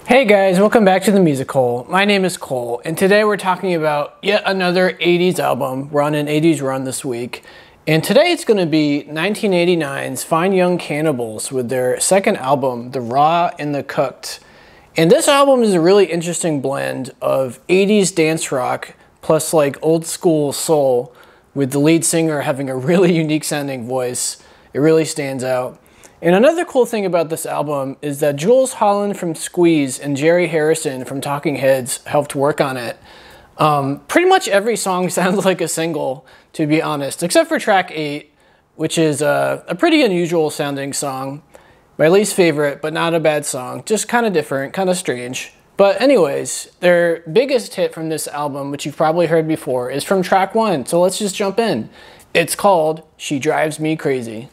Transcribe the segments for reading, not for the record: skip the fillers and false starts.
Hey guys, welcome back to the Music Hole. My name is Cole, and today we're talking about yet another 80s album. We're on an 80s run this week. And today it's going to be 1989's Fine Young Cannibals with their second album, The Raw and the Cooked. And this album is a really interesting blend of 80s dance rock plus like old school soul, with the lead singer having a really unique sounding voice. It really stands out. And another cool thing about this album is that Jules Holland from Squeeze and Jerry Harrison from Talking Heads helped work on it. Pretty much every song sounds like a single, to be honest, except for track 8, which is a pretty unusual sounding song. My least favorite, but not a bad song. Just kind of different, kind of strange. But anyways, their biggest hit from this album, which you've probably heard before, is from track 1. So let's just jump in. It's called She Drives Me Crazy.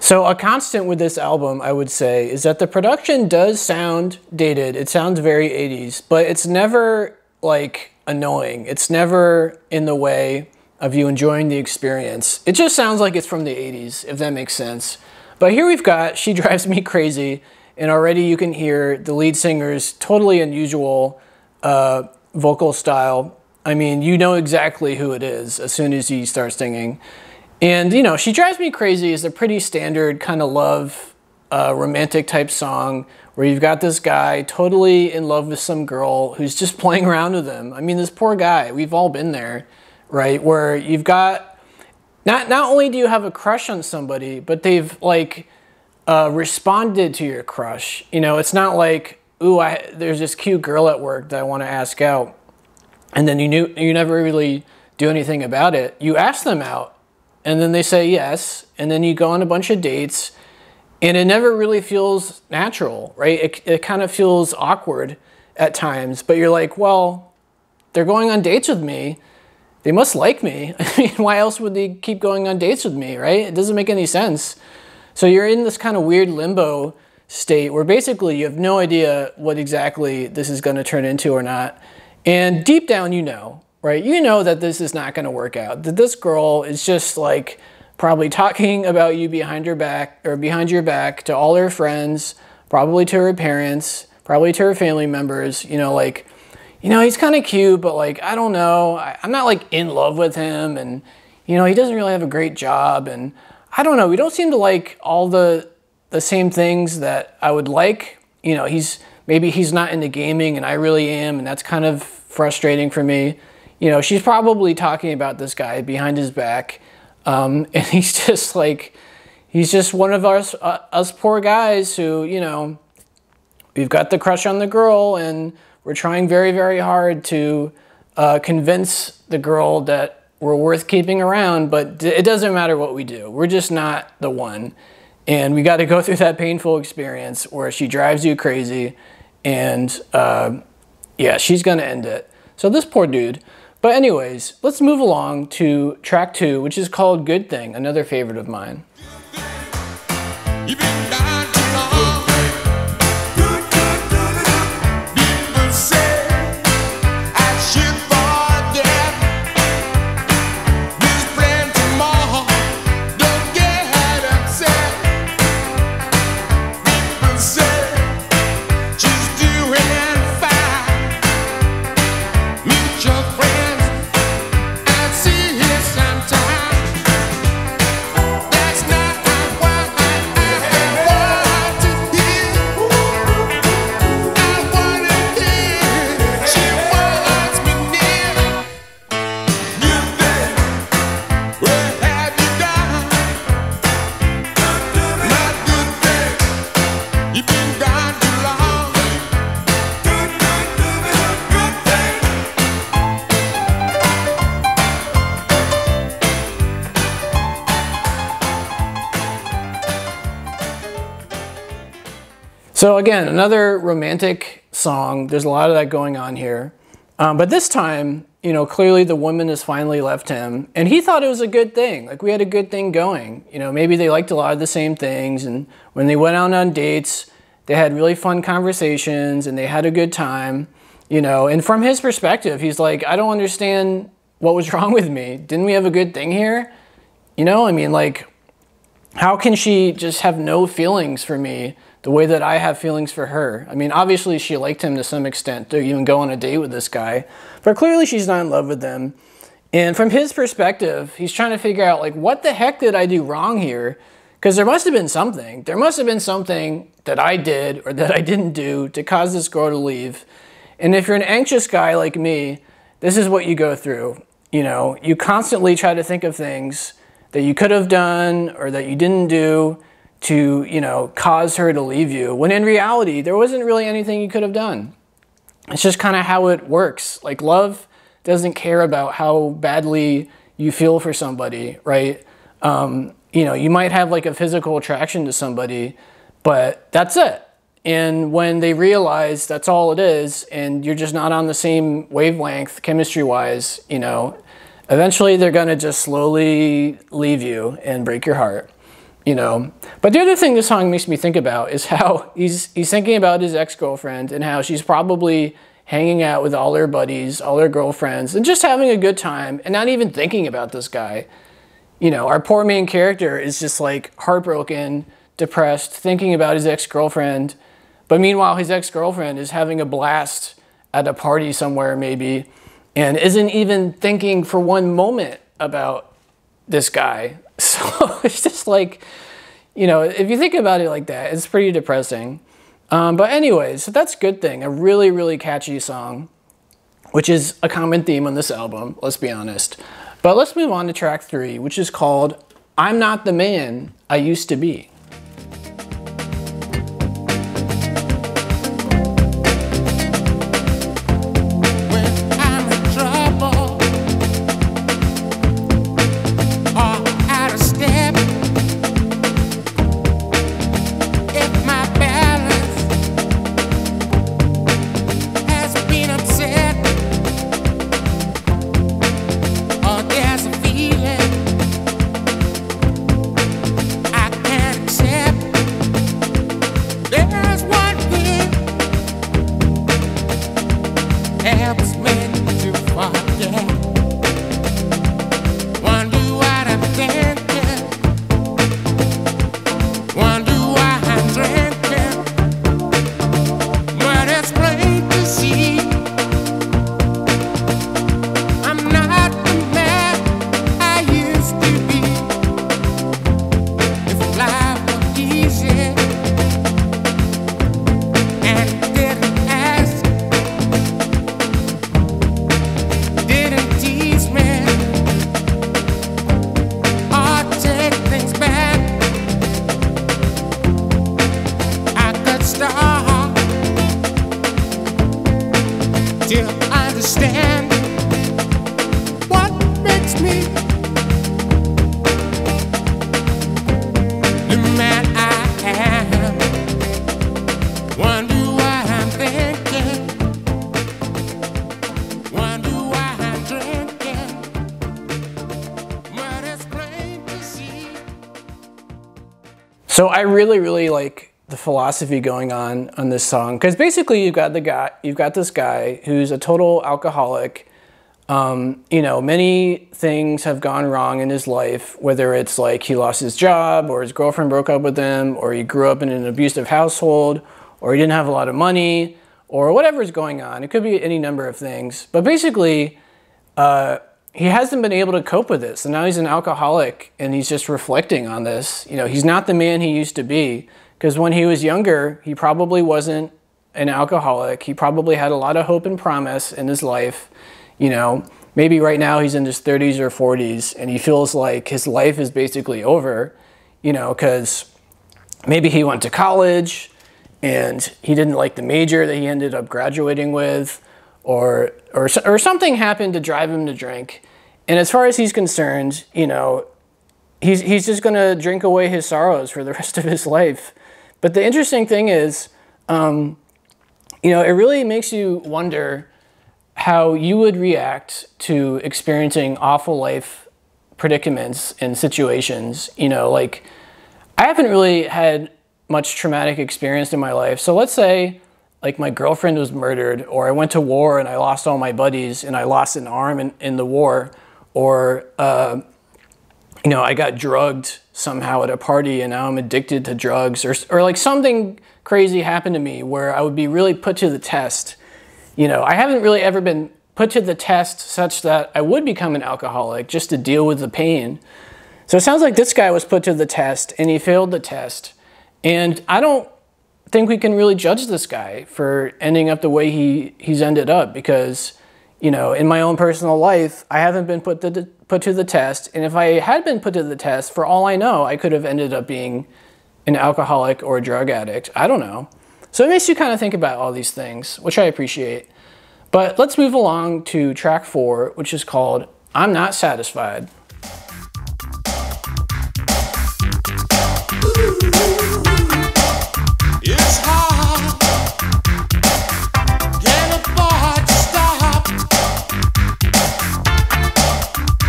So a constant with this album, I would say, is that the production does sound dated. It sounds very 80s, but it's never like annoying. It's never in the way of you enjoying the experience. It just sounds like it's from the 80s, if that makes sense. But here we've got She Drives Me Crazy, and already you can hear the lead singer's totally unusual vocal style. I mean, you know exactly who it is as soon as he starts singing. And, you know, She Drives Me Crazy is a pretty standard kind of love, romantic type song where you've got this guy totally in love with some girl who's just playing around with him. I mean, this poor guy, we've all been there, right? Where you've got, not only do you have a crush on somebody, but they've like responded to your crush. You know, it's not like, ooh, there's this cute girl at work that I want to ask out. And then you never really do anything about it. You ask them out. And then they say yes, and then you go on a bunch of dates, and it never really feels natural, right? It kind of feels awkward at times, but you're like, well, they're going on dates with me. They must like me. I mean, why else would they keep going on dates with me, right? It doesn't make any sense. So you're in this kind of weird limbo state where basically you have no idea what exactly this is going to turn into or not. And deep down, you know. Right? You know that this is not going to work out. That this girl is just like probably talking about you behind your back to all her friends, probably to her parents, probably to her family members. You know, like, you know, he's kind of cute, but like, I don't know. I'm not like in love with him, and you know, he doesn't really have a great job, and I don't know. We don't seem to like all the same things that I would like. You know, maybe he's not into gaming, and I really am, and that's kind of frustrating for me. You know, she's probably talking about this guy behind his back, and he's just one of us poor guys who, you know, we've got the crush on the girl, and we're trying very, very hard to convince the girl that we're worth keeping around, but it doesn't matter what we do. We're just not the one, and we got to go through that painful experience where she drives you crazy, and yeah, she's going to end it. So this poor dude. But anyways, let's move along to track 2, which is called Good Thing, another favorite of mine. Your friends, I see it sometimes. So again, another romantic song. There's a lot of that going on here. But this time, you know, clearly the woman has finally left him, and he thought it was a good thing. Like, we had a good thing going. You know, maybe they liked a lot of the same things, and when they went out on dates, they had really fun conversations, and they had a good time, you know. And from his perspective, he's like, I don't understand what was wrong with me. Didn't we have a good thing here? You know, I mean, like, how can she just have no feelings for me the way that I have feelings for her? I mean, obviously she liked him to some extent to even go on a date with this guy, but clearly she's not in love with him. And from his perspective, he's trying to figure out, like, what the heck did I do wrong here? Because there must have been something. There must have been something that I did or that I didn't do to cause this girl to leave. And if you're an anxious guy like me, this is what you go through. You know, you constantly try to think of things that you could have done or that you didn't do to, you know, cause her to leave you, when in reality, there wasn't really anything you could have done. It's just kind of how it works. Like, love doesn't care about how badly you feel for somebody, right? You know, you might have like a physical attraction to somebody, but that's it. And when they realize that's all it is, and you're just not on the same wavelength chemistry-wise, you know, eventually they're going to just slowly leave you and break your heart. You know, but the other thing this song makes me think about is how he's thinking about his ex-girlfriend and how she's probably hanging out with all her buddies, all her girlfriends, and just having a good time and not even thinking about this guy. You know, our poor main character is just like heartbroken, depressed, thinking about his ex-girlfriend. But meanwhile, his ex-girlfriend is having a blast at a party somewhere maybe and isn't even thinking for one moment about this guy. So it's just like, you know, if you think about it like that, it's pretty depressing. But anyways, so that's a good thing. A really, really catchy song, which is a common theme on this album, let's be honest. But let's move on to track 3, which is called I'm Not the Man I Used to Be. So I really, really like the philosophy going on this song, because basically you've got this guy who's a total alcoholic. You know, many things have gone wrong in his life, whether it's like he lost his job, or his girlfriend broke up with him, or he grew up in an abusive household, or he didn't have a lot of money, or whatever's going on. It could be any number of things. But basically, he hasn't been able to cope with it. So now he's an alcoholic, and he's just reflecting on this. You know, he's not the man he used to be, because when he was younger, he probably wasn't an alcoholic. He probably had a lot of hope and promise in his life. You know, maybe right now he's in his 30s or 40s, and he feels like his life is basically over, you know, because maybe he went to college and he didn't like the major that he ended up graduating with, or something happened to drive him to drink. And as far as he's concerned, you know, he's just going to drink away his sorrows for the rest of his life. But the interesting thing is, you know, it really makes you wonder how you would react to experiencing awful life predicaments and situations. You know, like, I haven't really had much traumatic experience in my life. So let's say, like, my girlfriend was murdered, or I went to war and I lost all my buddies and I lost an arm in the war, or, you know, I got drugged somehow at a party and now I'm addicted to drugs, or like something crazy happened to me where I would be really put to the test. You know, I haven't really ever been put to the test such that I would become an alcoholic just to deal with the pain. So it sounds like this guy was put to the test and he failed the test. And I don't think we can really judge this guy for ending up the way he's ended up, because, you know, in my own personal life, I haven't been put to the test. And if I had been put to the test, for all I know, I could have ended up being an alcoholic or a drug addict. I don't know. So it makes you kind of think about all these things, which I appreciate. But let's move along to track 4, which is called I'm Not Satisfied. It's hard, can't afford to stop.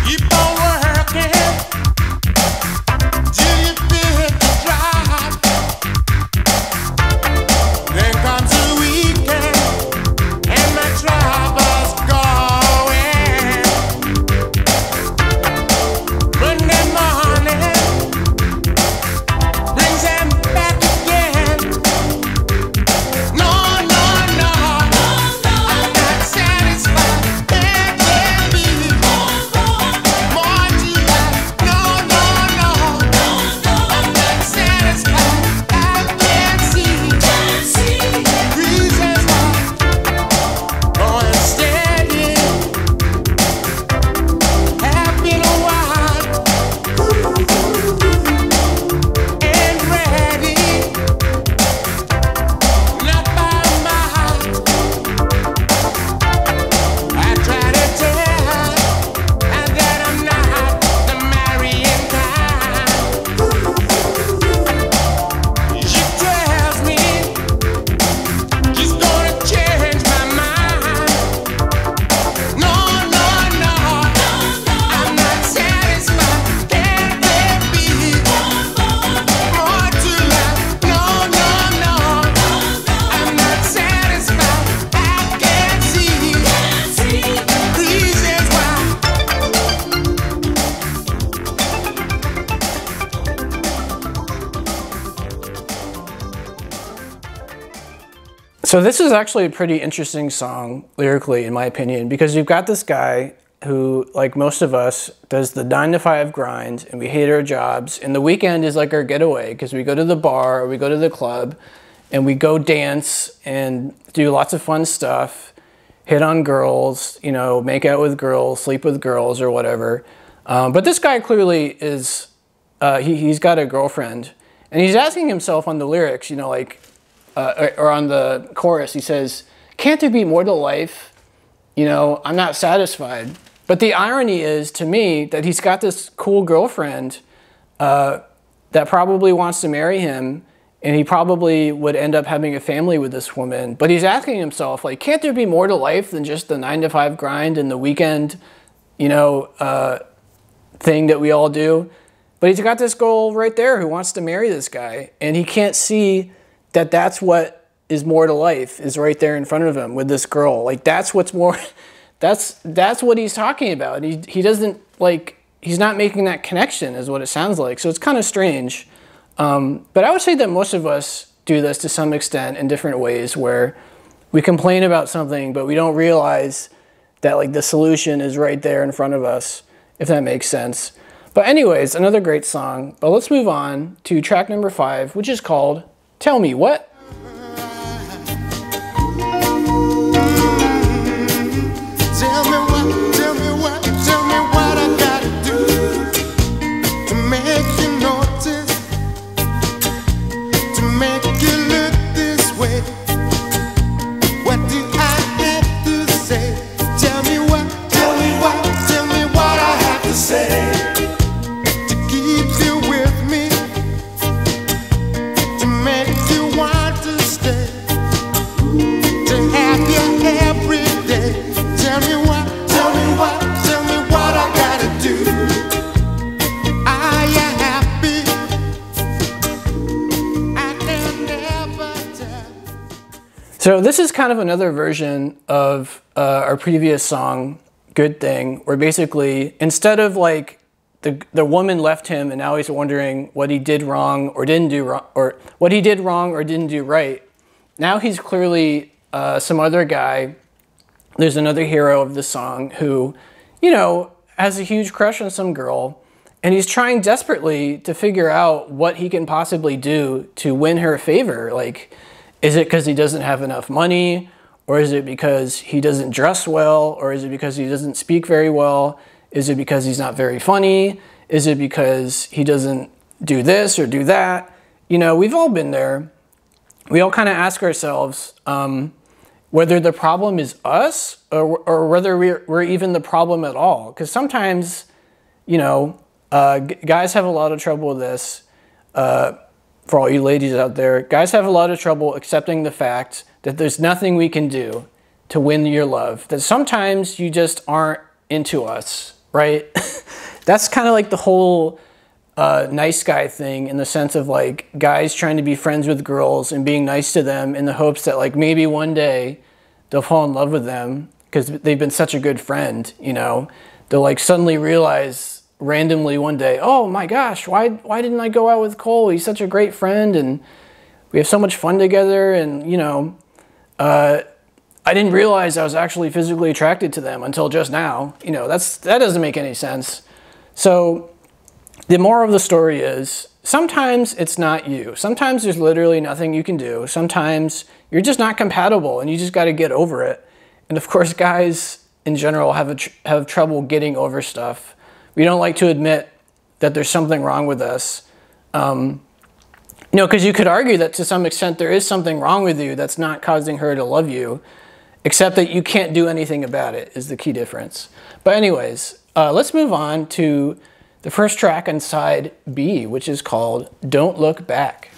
Keep on working till you feel the drop. Then comes the weekend and my trouble's going. Monday morning brings them back again. No, no, no, I'm not satisfied. There can be more to life. No, no, no, I'm not satisfied. I can't see reasons why. Going steady, have been a while, and ready. Not by mile. I try to tell her that I'm not the marrying kind. She tells me she's gonna change my mind. No, no, no, I'm not satisfied. Can there be more to life? No, no, no, I'm not satisfied. I can't see reasons why. So this is actually a pretty interesting song lyrically, in my opinion, because you've got this guy who, like most of us, does the 9-to-5 grind, and we hate our jobs, and the weekend is like our getaway because we go to the bar or we go to the club and we go dance and do lots of fun stuff, hit on girls, you know, make out with girls, sleep with girls or whatever. But this guy clearly is, he's got a girlfriend, and he's asking himself on the lyrics, you know, like, or on the chorus, he says, can't there be more to life? You know, I'm not satisfied. But the irony is, to me, that he's got this cool girlfriend that probably wants to marry him, and he probably would end up having a family with this woman. But he's asking himself, like, can't there be more to life than just the 9-to-5 grind and the weekend, you know, thing that we all do? But he's got this girl right there who wants to marry this guy, and he can't see that that's what is more to life, is right there in front of him with this girl. Like, that's what's more, that's what he's talking about. He doesn't, like, he's not making that connection is what it sounds like. So it's kind of strange. But I would say that most of us do this to some extent in different ways, where we complain about something, but we don't realize that, like, the solution is right there in front of us, if that makes sense. But anyways, another great song. But let's move on to track number 5, which is called Tell Me What. Tell me what I gotta do to make you notice, to make you look this way. What do I have to say? Tell me what I have to say to keep you with me, to make you want So this is kind of another version of our previous song, Good Thing, where basically instead of like the woman left him and now he's wondering what he did wrong or didn't do wrong, or what he did wrong or didn't do right. Now he's clearly some other guy. There's another hero of the song who, you know, has a huge crush on some girl, and he's trying desperately to figure out what he can possibly do to win her favor. Like, is it because he doesn't have enough money? Or is it because he doesn't dress well? Or is it because he doesn't speak very well? Is it because he's not very funny? Is it because he doesn't do this or do that? You know, we've all been there. We all kind of ask ourselves whether the problem is us or whether we're even the problem at all. Because sometimes, you know, guys have a lot of trouble with this. For all you ladies out there, guys have a lot of trouble accepting the fact that there's nothing we can do to win your love. That sometimes you just aren't into us. Right? That's kind of like the whole nice guy thing, in the sense of like guys trying to be friends with girls and being nice to them in the hopes that like maybe one day they'll fall in love with them because they've been such a good friend, you know. They'll like suddenly realize randomly one day, oh my gosh, why didn't I go out with Cole? He's such a great friend and we have so much fun together, and you know, I didn't realize I was actually physically attracted to them until just now. You know, that doesn't make any sense. So the moral of the story is sometimes it's not you. Sometimes there's literally nothing you can do. Sometimes you're just not compatible and you just got to get over it. And of course, guys in general have trouble getting over stuff. We don't like to admit that there's something wrong with us. You know, because you could argue that to some extent there is something wrong with you that's not causing her to love you. Except that you can't do anything about it is the key difference. But anyways, let's move on to the first track on side B, which is called Don't Look Back.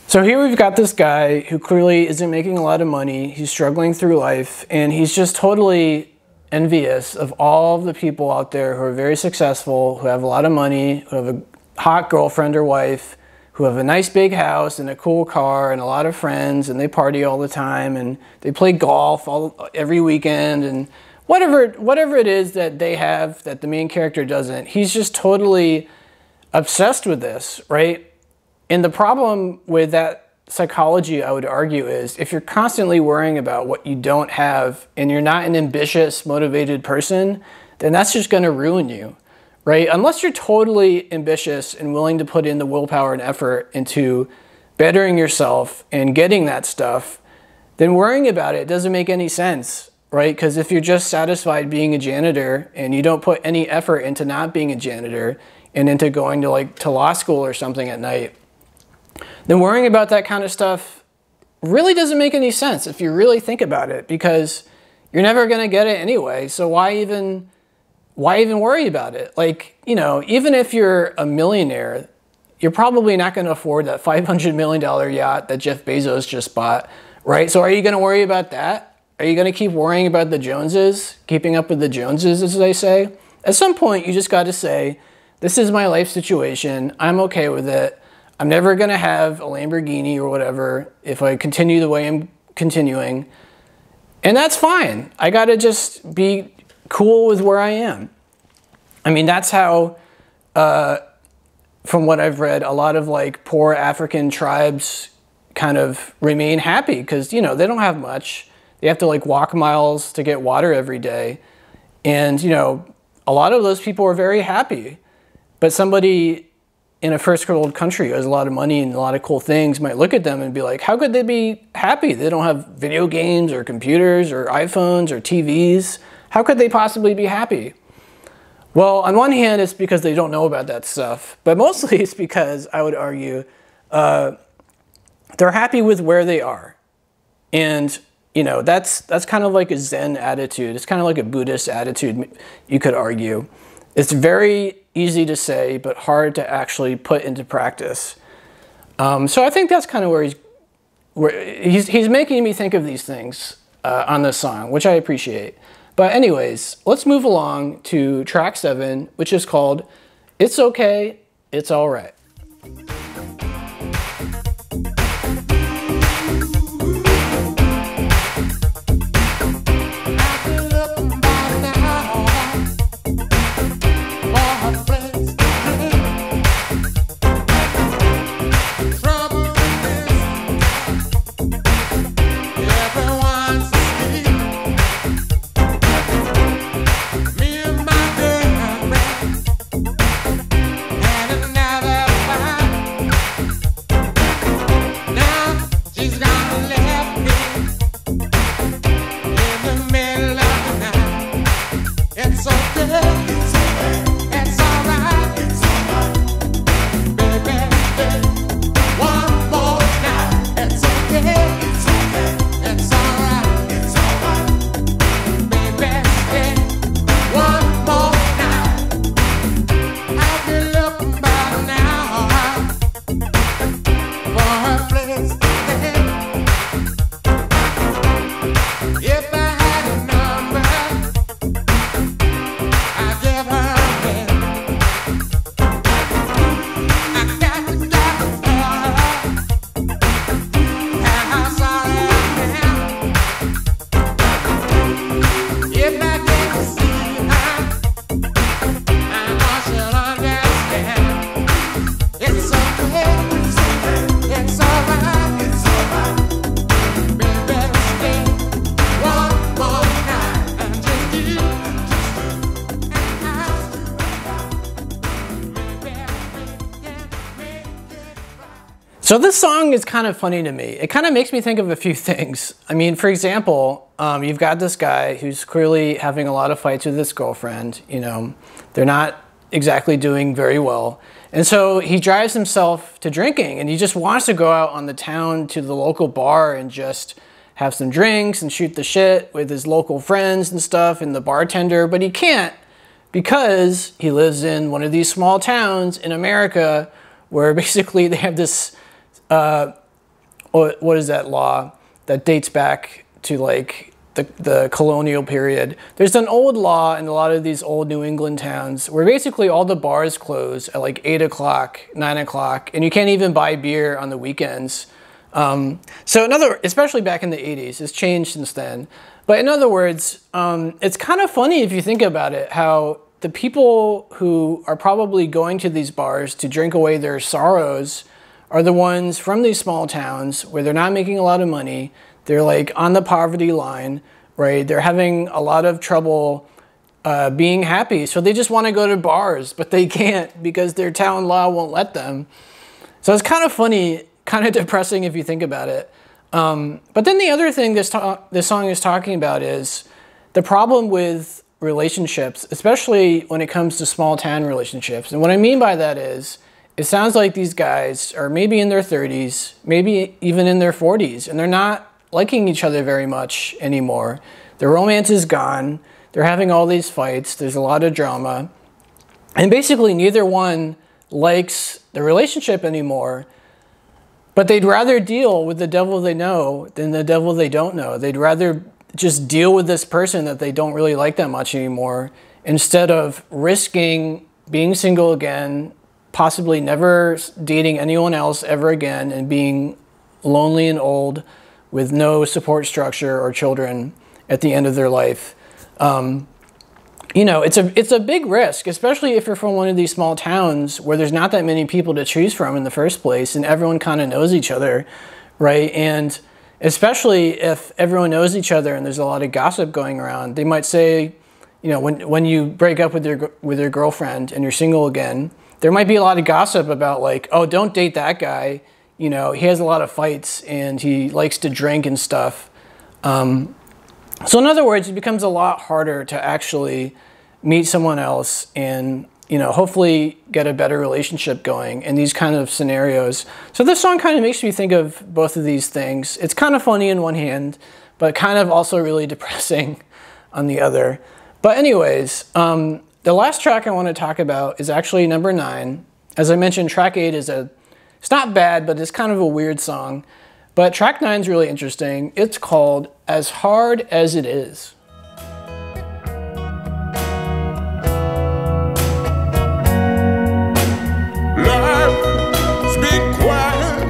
So here we've got this guy who clearly isn't making a lot of money. He's struggling through life, and he's just totally envious of all of the people out there who are very successful, who have a lot of money, who have a hot girlfriend or wife, who have a nice big house and a cool car and a lot of friends, and they party all the time, and they play golf every weekend, and whatever it is that they have that the main character doesn't. He's just totally obsessed with this, right? And the problem with that psychology, I would argue, is if you're constantly worrying about what you don't have and you're not an ambitious, motivated person, then that's just going to ruin you, right? Unless you're totally ambitious and willing to put in the willpower and effort into bettering yourself and getting that stuff, then worrying about it doesn't make any sense, right? Because if you're just satisfied being a janitor and you don't put any effort into not being a janitor and into going to law school or something at night, then worrying about that kind of stuff really doesn't make any sense if you really think about it, because you're never going to get it anyway. So why even worry about it? Like, you know, even if you're a millionaire, you're probably not going to afford that $500 million yacht that Jeff Bezos just bought, right? So are you going to worry about that? Are you going to keep worrying about the Joneses, keeping up with the Joneses, as they say? At some point, you just got to say, this is my life situation. I'm okay with it. I'm never going to have a Lamborghini or whatever if I continue the way I'm continuing. And that's fine. I got to just be cool with where I am. I mean, that's how, from what I've read, a lot of like poor African tribes kind of remain happy because, you know, they don't have much. They have to like walk miles to get water every day. And, you know, a lot of those people are very happy. But somebody in a first world country who has a lot of money and a lot of cool things might look at them and be like, how could they be happy? They don't have video games or computers or iPhones or TVs. How could they possibly be happy? Well, on one hand, it's because they don't know about that stuff. But mostly it's because, I would argue, they're happy with where they are. And, you know, that's kind of like a Zen attitude. It's kind of like a Buddhist attitude, you could argue. It's very easy to say, but hard to actually put into practice. So I think that's kind of where he's making me think of these things on this song, which I appreciate. But anyways, let's move along to track 7, which is called It's Okay, It's Alright. So this song is kind of funny to me. It kind of makes me think of a few things. I mean, for example, you've got this guy who's clearly having a lot of fights with his girlfriend. You know, they're not exactly doing very well. And so he drives himself to drinking, and he just wants to go out on the town to the local bar and just have some drinks and shoot the shit with his local friends and stuff and the bartender, but he can't because he lives in one of these small towns in America where basically they have this what is that law that dates back to like the colonial period? There's an old law in a lot of these old New England towns where basically all the bars close at like 8 o'clock, 9 o'clock, and you can't even buy beer on the weekends. So especially back in the 80s, it's changed since then. But in other words, it's kind of funny if you think about it, how the people who are probably going to these bars to drink away their sorrows are the ones from these small towns where they're not making a lot of money. They're like on the poverty line, right? They're having a lot of trouble being happy. So they just want to go to bars, but they can't because their town law won't let them. So it's kind of funny, kind of depressing if you think about it. But then the other thing this song is talking about is the problem with relationships, especially when it comes to small town relationships. And what I mean by that is, it sounds like these guys are maybe in their 30s, maybe even in their 40s, and they're not liking each other very much anymore. Their romance is gone. They're having all these fights. There's a lot of drama. And basically neither one likes the relationship anymore, but they'd rather deal with the devil they know than the devil they don't know. They'd rather just deal with this person that they don't really like that much anymore instead of risking being single again, possibly never dating anyone else ever again and being lonely and old with no support structure or children at the end of their life. You know, it's a big risk, especially if you're from one of these small towns where there's not that many people to choose from in the first place and everyone kind of knows each other, right? And especially if everyone knows each other and there's a lot of gossip going around, they might say, you know, when you break up with your girlfriend and you're single again, there might be a lot of gossip about like, oh, don't date that guy. You know, he has a lot of fights and he likes to drink and stuff. So in other words, it becomes a lot harder to actually meet someone else and, you know, hopefully get a better relationship going in these kind of scenarios. So this song kind of makes me think of both of these things. It's kind of funny in one hand, but kind of also really depressing on the other. But anyways, the last track I want to talk about is actually number 9. As I mentioned, track 8 is it's not bad, but it's kind of a weird song. But track 9 is really interesting. It's called As Hard As It Is. Life's been quiet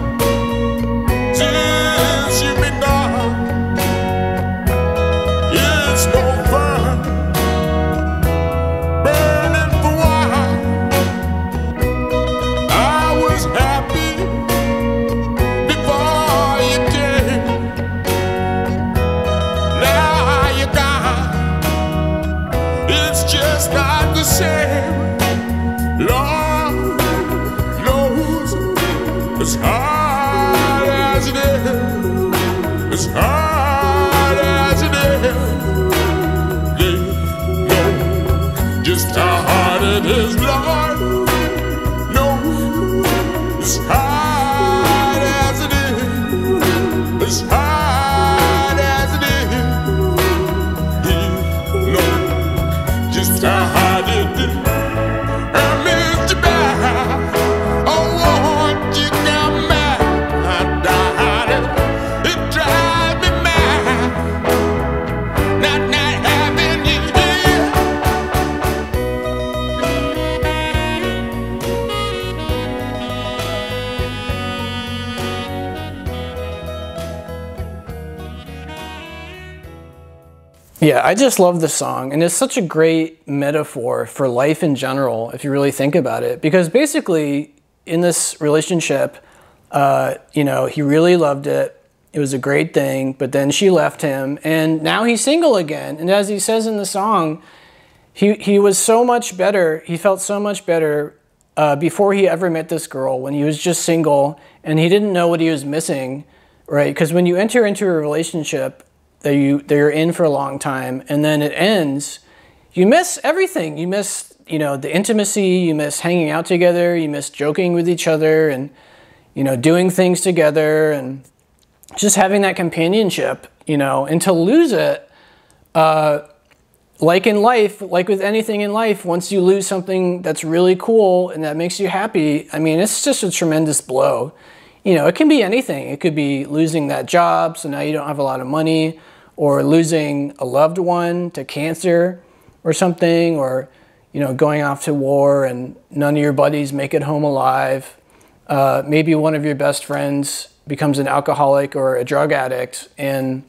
since you've been gone. It's no fun burning for wine. I was happy before you came. Now you're gone. It's just not the same. Lord knows as hard as it is, as hard as it is, they know just how hard it is, Lord. No, as hard as it is, as hard as it is, he knows just how hard it is. I missed you back. Oh, won't you come back, darling? It drives me mad, not having you here. Yeah, I just love the song, and it's such a great metaphor for life in general, if you really think about it. Because basically, in this relationship, you know, he really loved it. It was a great thing, but then she left him, and now he's single again. And as he says in the song, he was so much better. He felt so much better before he ever met this girl, when he was just single, and he didn't know what he was missing, right? Because when you enter into a relationship that you're in for a long time, and then it ends, you miss everything. You miss, you know, the intimacy, you miss hanging out together, you miss joking with each other and, you know, doing things together and just having that companionship, you know. And to lose it, like in life, like with anything in life, once you lose something that's really cool and that makes you happy, I mean, it's just a tremendous blow. You know, it can be anything. It could be losing that job, so now you don't have a lot of money, or losing a loved one to cancer or something, or, you know, going off to war and none of your buddies make it home alive. Maybe one of your best friends becomes an alcoholic or a drug addict, and,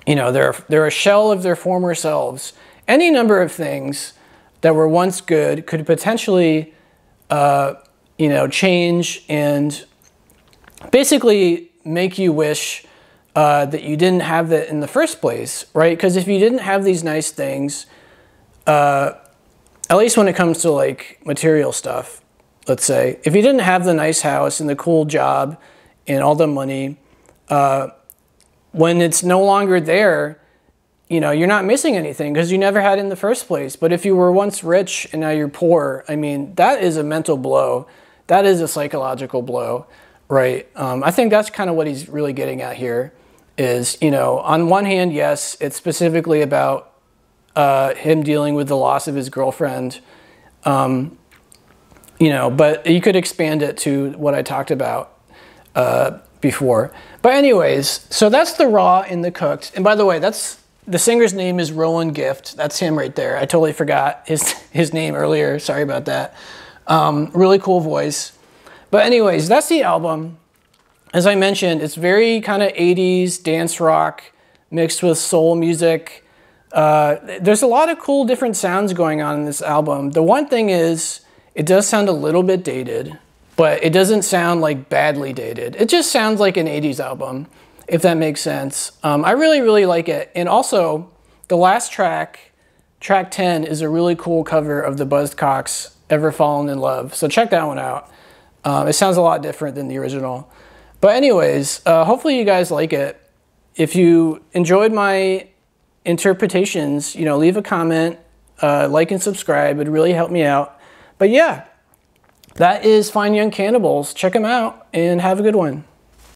you know, they're a shell of their former selves. Any number of things that were once good could potentially, you know, change and basically make you wish that you didn't have that in the first place, right? Because if you didn't have these nice things, at least when it comes to like material stuff, let's say, if you didn't have the nice house and the cool job and all the money, when it's no longer there, you know, you're not missing anything because you never had it in the first place. But if you were once rich and now you're poor, I mean, that is a mental blow. That is a psychological blow, right? I think that's kind of what he's really getting at here is, you know, on one hand, yes, it's specifically about him dealing with the loss of his girlfriend, you know, but you could expand it to what I talked about before. But anyways, so that's the raw and the cooked. And by the way, the singer's name is Roland Gift. That's him right there. I totally forgot his name earlier. Sorry about that. Really cool voice. But anyways, that's the album. As I mentioned, it's very kind of 80s dance rock mixed with soul music. There's a lot of cool different sounds going on in this album. The one thing is, it does sound a little bit dated, but it doesn't sound like badly dated. It just sounds like an 80s album, if that makes sense. I really, really like it. And also, the last track, track 10, is a really cool cover of the Buzzcocks' Ever Fallen in Love. So check that one out. It sounds a lot different than the original. But anyways, hopefully you guys like it. If you enjoyed my interpretations, you know, leave a comment, like and subscribe. It'd really help me out. But yeah, that is Fine Young Cannibals. Check them out and have a good one.